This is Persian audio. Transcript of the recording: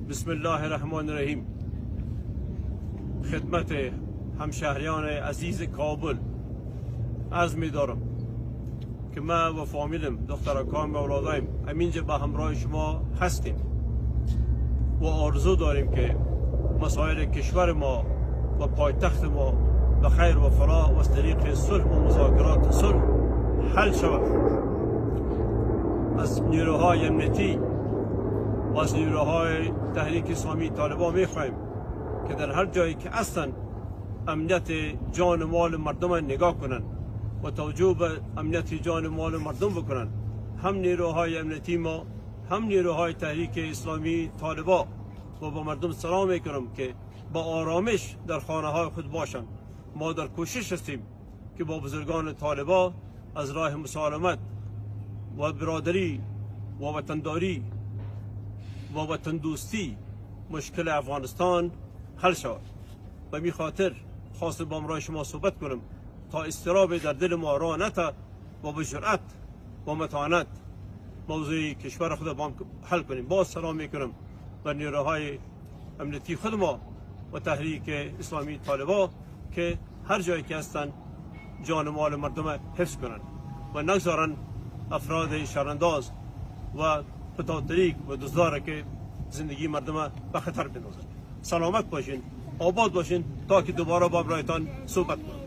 بسم الله الرحمن الرحیم. خدمت همشهریان عزیز کابل عرض می دارم که ما و فامیلم دخترکان و اولادایم همینجا به همراه شما هستیم و آرزو داریم که مسائل کشور ما و پایتخت ما به خیر و فلاح و از طریق صلح و مذاکرات صلح حل شود. از نیروهای امنیتی و از نیروهای تحریک اسلامی طالبان میخواهیم که در هر جایی که هستند امنیت جان و مال مردم نگاه کنند و توجه به امنیت جان و مال مردم بکنند. هم نیروهای امنیتی ما هم نیروهای تحریک اسلامی طالبان و با مردم سلام میکنم که با آرامش در خانه های خود باشند. ما در کوشش هستیم که با بزرگان طالبان از راه مسالمت و برادری و وطنداری و وطن دوستی مشکل افغانستان حل شود. و می خاطر خواست با امرای شما صحبت کنم تا استراب در دل ما را نتا و به جرأت و متانت موضوع کشور خود با حل کنیم. باز سلام میکنم به نیروهای امنیتی خود ما و تحریک اسلامی طالبان که هر جایی که هستند جان و مال مردم حفظ کنند و نگذارند افراد شرانداز و پتاتریک و دزدار که زندگی مردم به خطر بندازند. سلامت باشین، آباد باشین تا که دوباره با برایتان صحبت کنم.